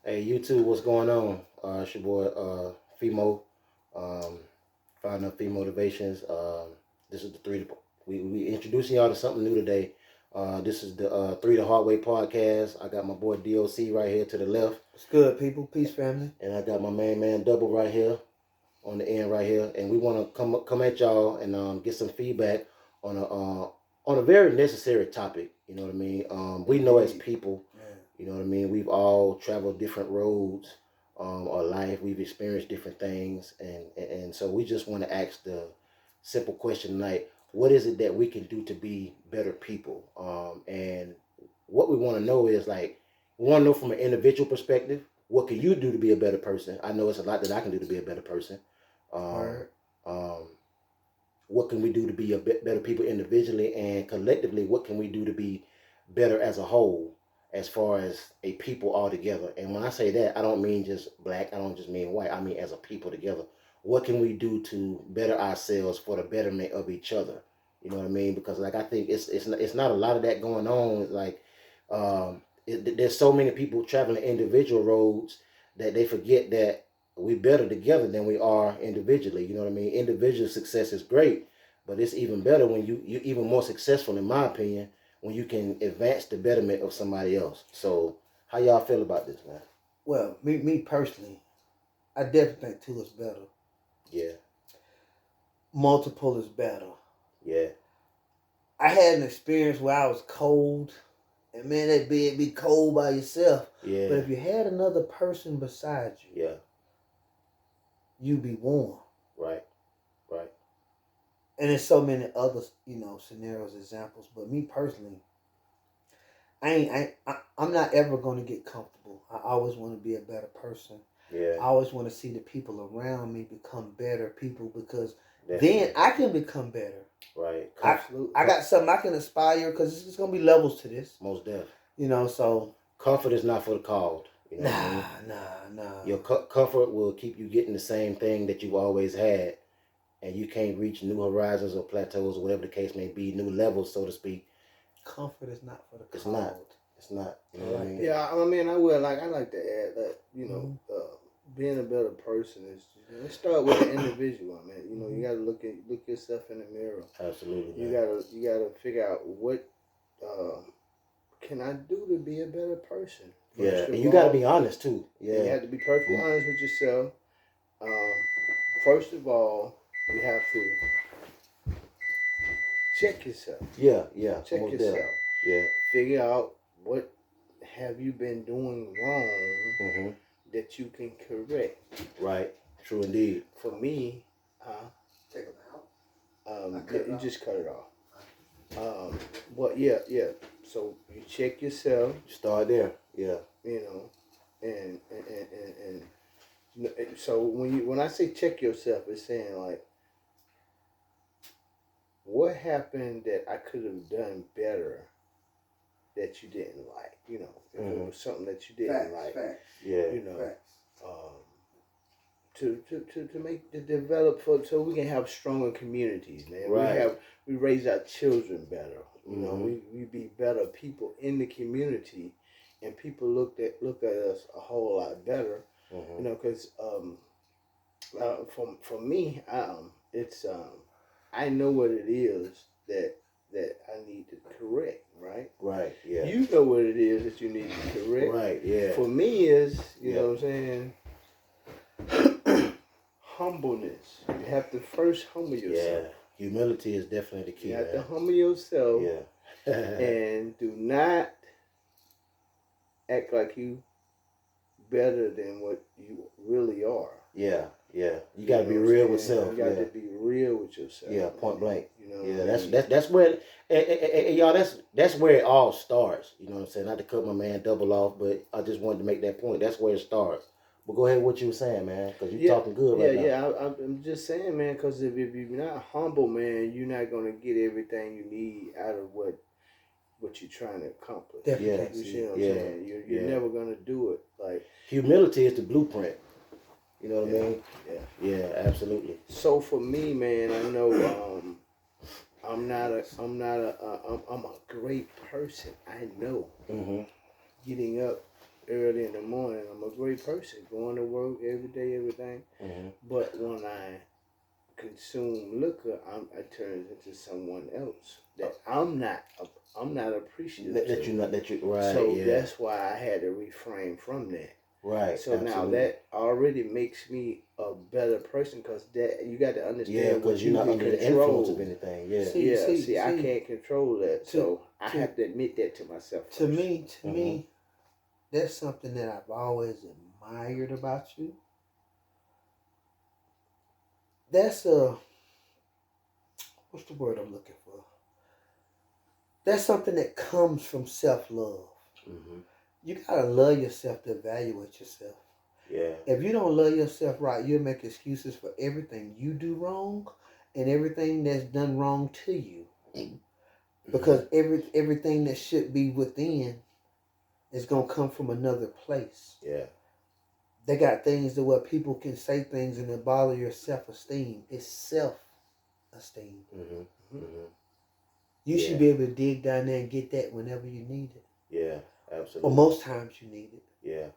Hey, YouTube, what's going on? It's your boy Femo, um, founder of Fee Motivations. This is the three. We introducing y'all to something new today. This is the Three the Hard Way podcast. I got my boy DOC right here to the left, It's good, people. Peace, family. and I got my main man Double right here on the end right here. And we want to come at y'all and get some feedback on a very necessary topic. You know what I mean? We know as people. You know what I mean? We've all traveled different roads our life. We've experienced different things, and so we just want to ask the simple question tonight: what is it that we can do to be better people? And what we want to know is like we want to know from an individual perspective. What can you do to be a better person? I know it's a lot that I can do to be a better person. Word. Um, what can we do to be a bit better people individually and collectively? What can we do to be better as a whole, as far as a people all together? And when I say that, I don't mean just black. I don't just mean white. I mean as a people together. What can we do to better ourselves for the betterment of each other? You know what I mean? Because like I think it's not a lot of that going on. Like there's so many people traveling individual roads that they forget that we better together than we are individually. You know what I mean? Individual success is great, but it's even better when you even more successful, in my opinion, when you can advance the betterment of somebody else. So, how y'all feel about this, man? Well, me personally, I definitely think two is better. Yeah, Multiple is better. yeah, I had an experience where I was cold, and man, that bed be cold by yourself. yeah, But if you had another person beside you, yeah. you'd be warm. Right, right. And there's so many other, scenarios, examples. But me personally, I'm not ever going to get comfortable. I always want to be a better person. Yeah. I always want to see the people around me become better people because Definitely. then I can become better. Right. I got something I can aspire because it's going to be levels to this. Most deaf. So. Comfort is not for the called. You know Nah. Your comfort will keep you getting the same thing that you've always had, and you can't reach new horizons or plateaus or whatever the case may be, new levels, so to speak. Comfort is not for the called. It's not. It's not. You know what I mean? Yeah, I mean, I like to add that being a better person is let's start with the individual. Man, you got to look yourself in the mirror. Absolutely. You gotta figure out what can I do to be a better person. Yeah, and you got to be honest too. Yeah, you have to be perfectly honest with yourself. First of all, you have to check yourself. Yeah. Check yourself. Yeah. Figure out what have you been doing wrong that you can correct. Right. True indeed. For me, Take them out. you just cut it off. But yeah. So you check yourself. Start there. Yeah. And so when I say check yourself, it's saying like, what happened that I could have done better that you didn't like? If it was something that you didn't like. Facts. Yeah. To make the develop so we can have stronger communities, man. Right. We raise our children better. We be better people in the community, and people look at us a whole lot better. Because for me, it's I know what it is that I need to correct. Right. Right. Yeah. You know what it is that you need to correct. Right. Yeah. For me, is you know what I'm saying. Humbleness. You have to first humble yourself. Yeah. Humility is definitely the key. You have to humble yourself. Yeah. And do not act like you better than what you really are. Yeah. You got to be real with self. You got to be real with yourself. Yeah. Point blank. Yeah. That's where y'all. That's where it all starts. You know what I'm saying? Not to cut my man Double off, but I just wanted to make that point. That's where it starts. But go ahead, what you were saying, man, because you're talking good right now. Yeah, I'm just saying, man, because if you're not humble, man, you're not going to get everything you need out of what you're trying to accomplish. Definitely. You see what I'm saying? You're never going to do it. Like, humility is the blueprint. You know what I mean? Yeah, absolutely. So for me, man, I know I'm a great person. I know. Mm-hmm. Getting up early in the morning. I'm a great person, going to work every day, everything. Mm-hmm. But when I consume liquor, I turn into someone else that I'm not appreciative That to. you not that you right. So yeah. that's why I had to refrain from that. Right. So now that already makes me a better person because that you got to understand because you're not under the influence of anything. Yeah. See, I can't control that, so I have to admit that to myself. To me, that's something that I've always admired about you. That's what's the word I'm looking for? That's something that comes from self-love. Mm-hmm. You gotta love yourself to evaluate yourself. Yeah. If you don't love yourself right, you'll make excuses for everything you do wrong and everything that's done wrong to you. Because everything that should be within is gonna come from another place. Yeah. They got things to where people can say things and it bother your self-esteem. It's self-esteem. Mm-hmm. Mm-hmm. You should be able to dig down there and get that whenever you need it. Yeah, absolutely. Or most times you need it. Yeah.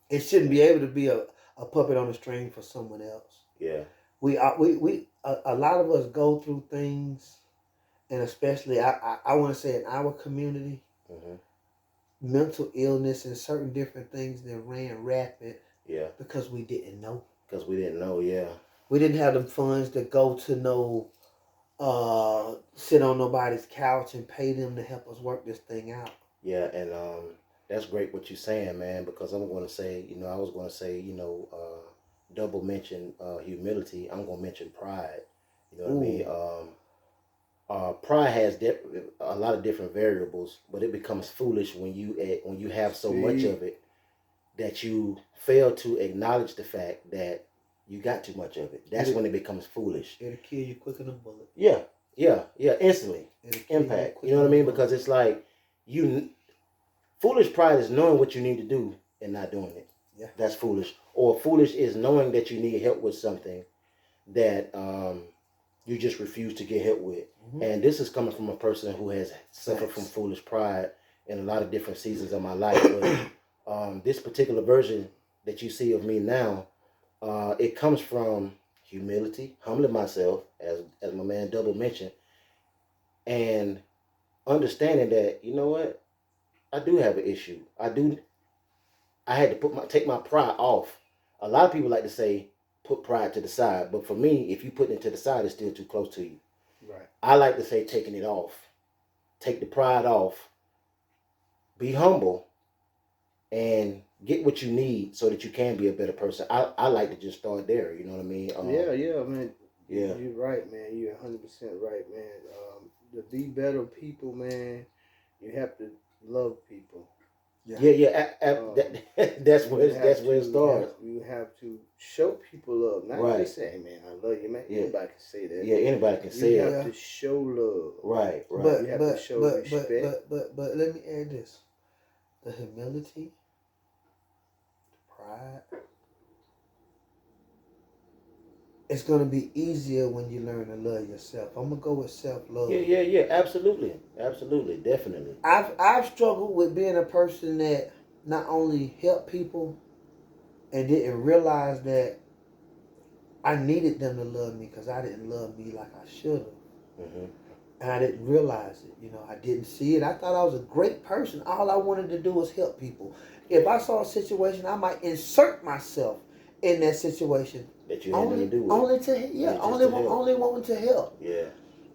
It shouldn't be able to be a puppet on a string for someone else. Yeah. A lot of us go through things, and especially I want to say in our community, mental illness and certain different things that ran rapid. Yeah. Because we didn't know. Because we didn't know. Yeah. We didn't have the funds to go to sit on nobody's couch and pay them to help us work this thing out. Yeah, and that's great what you're saying, man, because I'm going to say, I was going to say, double mention humility. I'm going to mention pride. You know what I mean? Pride has a lot of different variables, but it becomes foolish when you have so much of it that you fail to acknowledge the fact that you got too much of it. That's when it becomes foolish. It'll kill you quicker than a bullet. Yeah, instantly. Impact. You know what I mean? Because it's like foolish pride is knowing what you need to do and not doing it. Yeah. That's foolish. Or foolish is knowing that you need help with something that you just refuse to get help with. Mm-hmm. And this is coming from a person who has suffered from foolish pride in a lot of different seasons of my life. But this particular version that you see of me now, it comes from humility, humbling myself, as my man Double mentioned, and understanding that, you know what, I do have an issue. I had to take my pride off. A lot of people like to say, put pride to the side. But for me, if you put it to the side, it's still too close to you. Right. I like to say taking it off. Take the pride off. Be humble. And get what you need so that you can be a better person. I like to just start there. You know what I mean? Yeah, man. Yeah. You're right, man. You're 100% right, man. To be better people, man, you have to love people. Yeah. That's where it starts. You have to show people love. Not just say, man, I love you, man. Yeah. Anybody can say that. Yeah, anybody can say it. You have to show love. Right. You have to show respect. But let me add this. The humility, the pride, it's going to be easier when you learn to love yourself. I'm going to go with self-love. Yeah. Absolutely. Definitely. I've struggled with being a person that not only helped people and didn't realize that I needed them to love me because I didn't love me like I should have. Mm-hmm. And I didn't realize it. I didn't see it. I thought I was a great person. All I wanted to do was help people. If I saw a situation, I might insert myself in that situation. That you had nothing to do with. Only wanting to help. Yeah.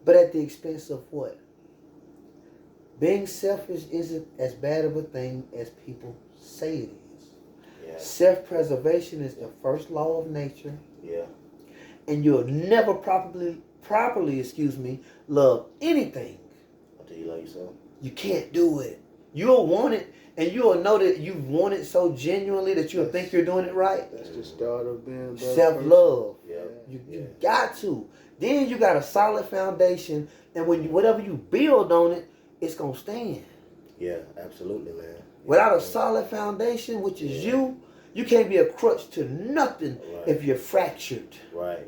But at the expense of what? Being selfish isn't as bad of a thing as people say it is. Yeah. Self-preservation is the first law of nature. Yeah. And you'll never properly, love anything until you love yourself. You can't do it. You'll want it, and you'll know that you want it so genuinely that you'll think you're doing it right. That's the start of being a better self-love. Yeah. You got to. Then you got a solid foundation, and whatever you build on it, it's gonna stand. Yeah, absolutely, man. Without a solid foundation, which is you can't be a crutch to nothing if you're fractured. Right.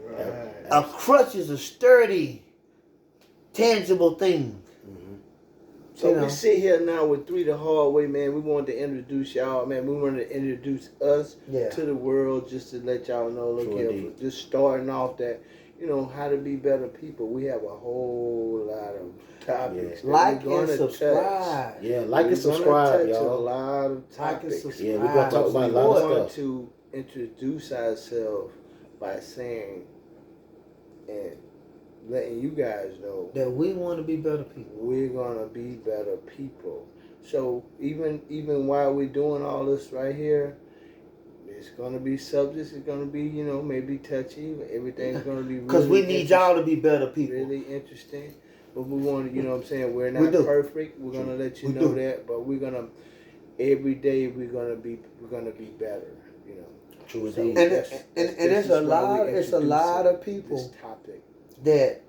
A crutch is a sturdy, tangible thing. Mm-hmm. So You know. we sit here now with Three the Hard Way, man. We wanted to introduce y'all, man. We wanted to introduce us Yeah. to the world, just to let y'all know. Look True here, indeed. for just starting off that, how to be better people. We have a whole lot of topics. that Like we're and gonna subscribe. Yeah, like We're and subscribe, gonna touch a y'all. lot of Like and topics. subscribe. Yeah, we're gonna talk about a lot We of want stuff. to introduce ourselves by saying and letting you guys know That we want to be better people. we're gonna be better people. So even while we're doing all this right here, it's gonna be subjects. It's gonna be maybe touchy. But everything's gonna be Because really we need y'all to be better people. really interesting. But we want to, what I'm saying, we're We not do. perfect. We're gonna let you We know do. that. But we're gonna every day we're gonna be better. True So indeed. And that's it's this a is why we lot. It's a lot introducing of people this topic. that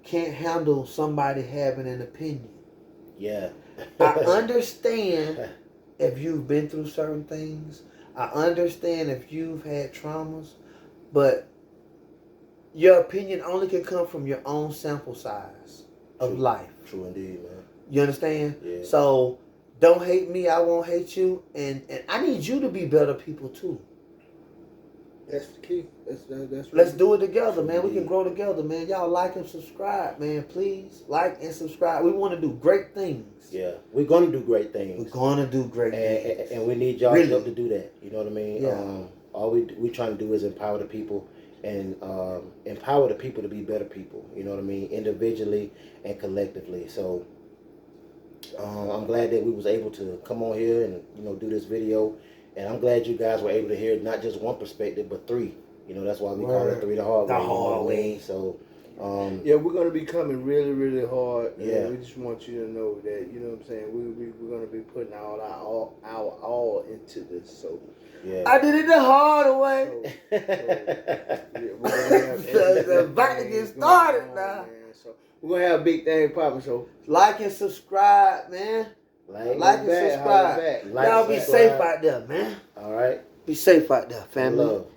can't handle somebody having an opinion. Yeah. I understand if you've been through certain things. I understand if you've had traumas, but your opinion only can come from your own sample size of True. life. True indeed, man. You understand? Yeah. So don't hate me, I won't hate you, and I need you to be better people too. That's the key. That's Let's do it together, man. We can Indeed. grow together, man. Y'all like and subscribe, man. Please like and subscribe. We want to do great things. Yeah, we're gonna do great We're things, gonna do great things. and we need y'all Really. help to do that. You know what I mean? Yeah. All we trying to do is empower the people and empower the people to be better people. You know what I mean? Individually and collectively. So I'm glad that we was able to come on here and do this video, and I'm glad you guys were able to hear not just one perspective but three. That's why we call it Word. Three the Hard The Way. You know what hard I way. mean? So Yeah, we're gonna be coming really, really hard. Yeah. And we just want you to know that what I'm saying. We're gonna be putting our all into this. So yeah. I did it the hard way. yeah, we're gonna have They're about to everything get going started on, now. man. So we're gonna have a big thing popping. So Like and subscribe, man. Like and holla subscribe. back. Like, Y'all be subscribe. safe out there, man. All right. Be safe out there, family. Love.